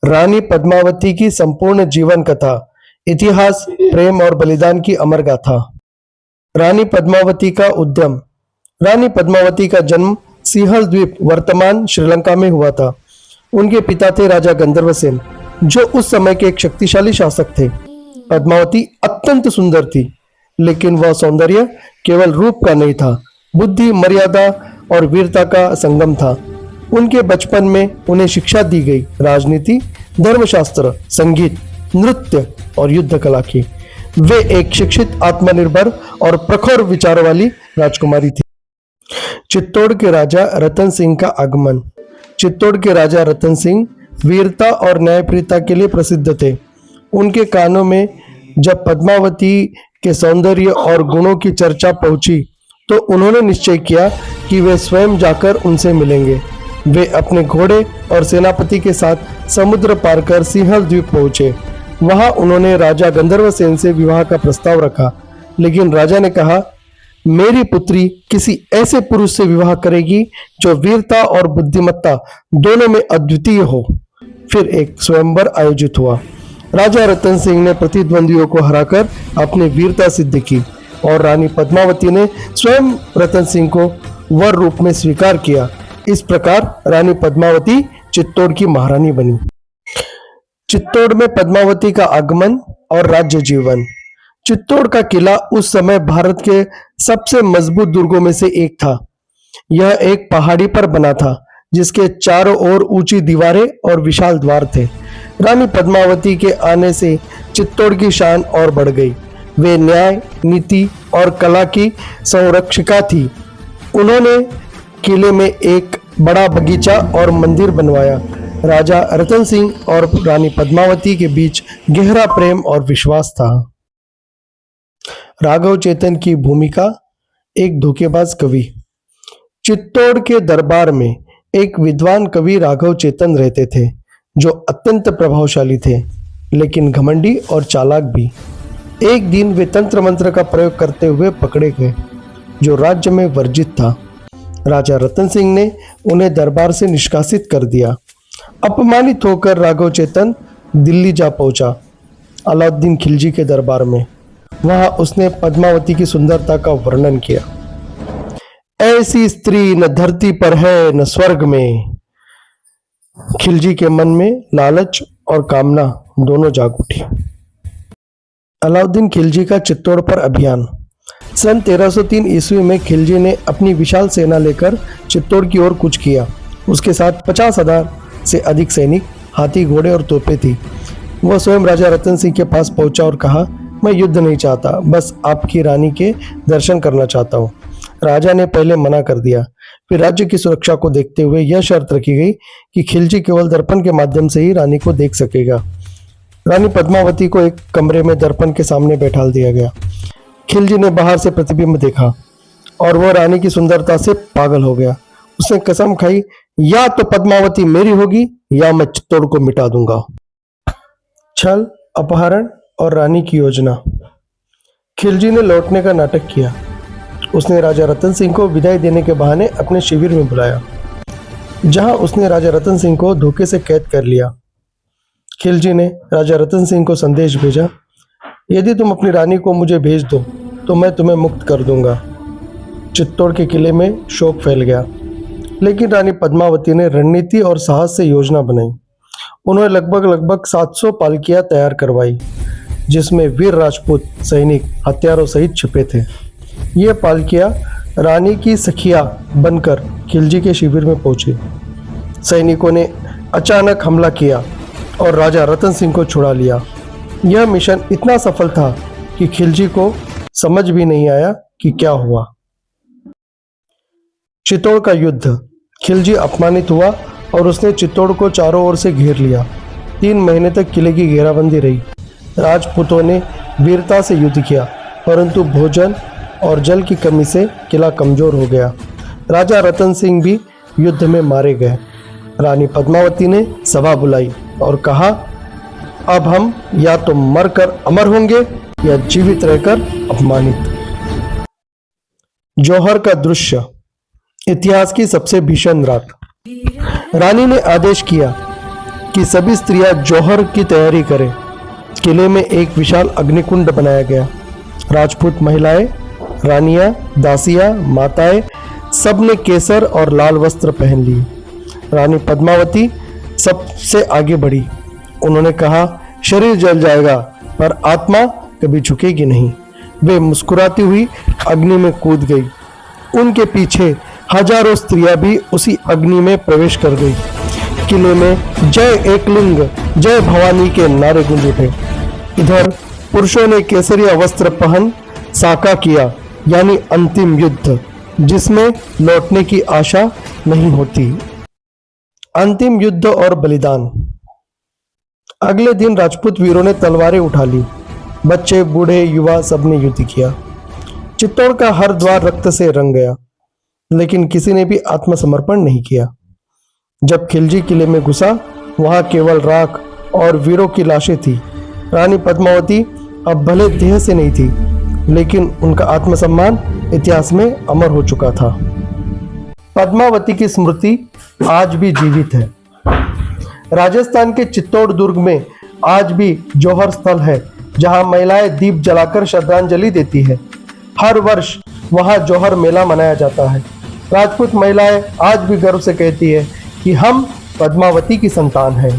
रानी पद्मावती की संपूर्ण जीवन कथा, इतिहास, प्रेम और बलिदान की अमर गाथा। रानी पद्मावती का उद्यम। रानी पद्मावती का जन्म सिंहल द्वीप वर्तमान श्रीलंका में हुआ था। उनके पिता थे राजा गंधर्वसेन, जो उस समय के एक शक्तिशाली शासक थे। पद्मावती अत्यंत सुंदर थी, लेकिन वह सौंदर्य केवल रूप का नहीं था, बुद्धि, मर्यादा और वीरता का संगम था। उनके बचपन में उन्हें शिक्षा दी गई राजनीति, धर्मशास्त्र, संगीत, नृत्य और युद्ध कला की। वे एक शिक्षित, आत्मनिर्भर और प्रखर विचार वाली राजकुमारी थी। चित्तौड़ के राजा रतन सिंह का आगमन। चित्तौड़ के राजा रतन सिंह वीरता और न्यायप्रियता के लिए प्रसिद्ध थे। उनके कानों में जब पद्मावती के सौंदर्य और गुणों की चर्चा पहुंची, तो उन्होंने निश्चय किया कि वे स्वयं जाकर उनसे मिलेंगे। वे अपने घोड़े और सेनापति के साथ समुद्र पार कर सिंहल द्वीप पहुंचे। वहां उन्होंने राजा गंधर्वसेन से विवाह का प्रस्ताव रखा, लेकिन राजा ने कहा, मेरी पुत्री किसी ऐसे पुरुष से विवाह करेगी जो वीरता और बुद्धिमत्ता दोनों में अद्वितीय हो। फिर एक स्वयंवर आयोजित हुआ। राजा रतन सिंह ने प्रतिद्वंदियों को हराकर अपनी वीरता सिद्ध की और रानी पद्मावती ने स्वयं रतन सिंह को वर रूप में स्वीकार किया। इस प्रकार रानी पद्मावती चित्तौड़ की महारानी बनी। चित्तौड़ में पद्मावती का आगमन और राज्य जीवन। चित्तौड़ का किला उस समय भारत के सबसे मजबूत दुर्गों में से एक था। यह एक पहाड़ी पर बना था, जिसके चारों ओर ऊंची दीवारें और विशाल द्वार थे। रानी पद्मावती के आने से चित्तौड़ की शान और बढ़ गई। वे न्याय, नीति और कला की संरक्षिका थी। उन्होंने किले में एक बड़ा बगीचा और मंदिर बनवाया। राजा रतन सिंह और रानी पद्मावती के बीच गहरा प्रेम और विश्वास था। राघव चेतन की भूमिका, एक धोखेबाज कवि। चित्तौड़ के दरबार में एक विद्वान कवि राघव चेतन रहते थे, जो अत्यंत प्रभावशाली थे, लेकिन घमंडी और चालाक भी। एक दिन वे तंत्र मंत्र का प्रयोग करते हुए पकड़े गए, जो राज्य में वर्जित था। राजा रतन सिंह ने उन्हें दरबार से निष्कासित कर दिया। अपमानित होकर राघव चेतन दिल्ली जा पहुंचा, अलाउद्दीन खिलजी के दरबार में। वहां उसने पद्मावती की सुंदरता का वर्णन किया। ऐसी स्त्री न धरती पर है न स्वर्ग में। खिलजी के मन में लालच और कामना दोनों जाग उठी। अलाउद्दीन खिलजी का चित्तौड़ पर अभियान। सन 1303 ईस्वी में खिलजी ने अपनी विशाल सेना लेकर चित्तौड़ की ओर कूच किया। उसके साथ 50,000 से अधिक सैनिक, हाथी, घोड़े और तोपें थी। वह स्वयं राजा रतन सिंह के पास पहुंचा और कहा, मैं युद्ध नहीं चाहता, बस आपकी रानी के दर्शन करना चाहता हूँ। राजा ने पहले मना कर दिया। फिर राज्य की सुरक्षा को देखते हुए यह शर्त रखी गई कि खिलजी केवल दर्पण के माध्यम से ही रानी को देख सकेगा। रानी पद्मावती को एक कमरे में दर्पण के सामने बैठाल दिया गया। खिलजी ने बाहर से प्रतिबिंब देखा और वह रानी की सुंदरता से पागल हो गया। उसने कसम खाई, या तो पद्मावती मेरी होगी या मैं चित्तौड़ को मिटा दूंगा। छल, अपहरण और रानी की योजना। खिलजी ने लौटने का नाटक किया। उसने राजा रतन सिंह को विदाई देने के बहाने अपने शिविर में बुलाया, जहां उसने राजा रतन सिंह को धोखे से कैद कर लिया। खिलजी ने राजा रतन सिंह को संदेश भेजा, यदि तुम अपनी रानी को मुझे भेज दो तो मैं तुम्हें मुक्त कर दूंगा। चित्तौड़ के किले में शोक फैल गया, लेकिन रानी पद्मावती ने रणनीति और साहस से योजना बनाई। उन्होंने लगभग 700 पालकियां तैयार करवाई, जिसमें वीर राजपूत सैनिक हथियारों सहित छिपे थे। ये पालकियां रानी की सखिया बनकर खिलजी के शिविर में पहुंची। सैनिकों ने अचानक हमला किया और राजा रतन सिंह को छुड़ा लिया। यह मिशन इतना सफल था कि खिलजी को समझ भी नहीं आया कि क्या हुआ। चित्तौड़ का युद्ध। खिलजी अपमानित हुआ और उसने चित्तौड़ को चारों ओर से घेर लिया। 3 महीने तक किले की घेराबंदी रही। राजपूतों ने वीरता से युद्ध किया, परंतु भोजन और जल की कमी से किला कमजोर हो गया। राजा रतन सिंह भी युद्ध में मारे गए। रानी पद्मावती ने सभा बुलाई और कहा, अब हम या तो मरकर अमर होंगे या जीवित रहकर अपमानित। जौहर का दृश्य। इतिहास की सबसे भीषण रात। रानी ने आदेश किया कि सभी स्त्रियां जौहर की तैयारी करें। किले में एक विशाल अग्निकुंड बनाया गया। राजपूत महिलाएं, रानियां, दासियां, माताएं सब ने केसर और लाल वस्त्र पहन लिए। रानी पद्मावती सबसे आगे बढ़ी। उन्होंने कहा, शरीर जल जाएगा पर आत्मा कभी झुकेगी नहीं। वे मुस्कुराती हुई अग्नि में कूद गई। उनके पीछे हजारों स्त्रियां भी उसी अग्नि में प्रवेश कर गई। किले में जय एकलिंग, जय भवानी के नारे गूंज उठे। इधर पुरुषों ने केसरिया वस्त्र पहन साका किया, यानी अंतिम युद्ध, जिसमें लौटने की आशा नहीं होती। अंतिम युद्ध और बलिदान। अगले दिन राजपूत वीरों ने तलवारें उठा ली। बच्चे, बूढ़े, युवा सबने युद्ध किया। चित्तौड़ का हर द्वार रक्त से रंग गया, लेकिन किसी ने भी आत्मसमर्पण नहीं किया। जब खिलजी किले में घुसा, वहां केवल राख और वीरों की लाशें थी। रानी पद्मावती अब भले देह से नहीं थी, लेकिन उनका आत्मसम्मान इतिहास में अमर हो चुका था। पद्मावती की स्मृति आज भी जीवित है। राजस्थान के चित्तौड़ दुर्ग में आज भी जौहर स्थल है, जहां महिलाएं दीप जलाकर श्रद्धांजलि देती है। हर वर्ष वहां जौहर मेला मनाया जाता है। राजपूत महिलाएं आज भी गर्व से कहती है कि हम पद्मावती की संतान हैं।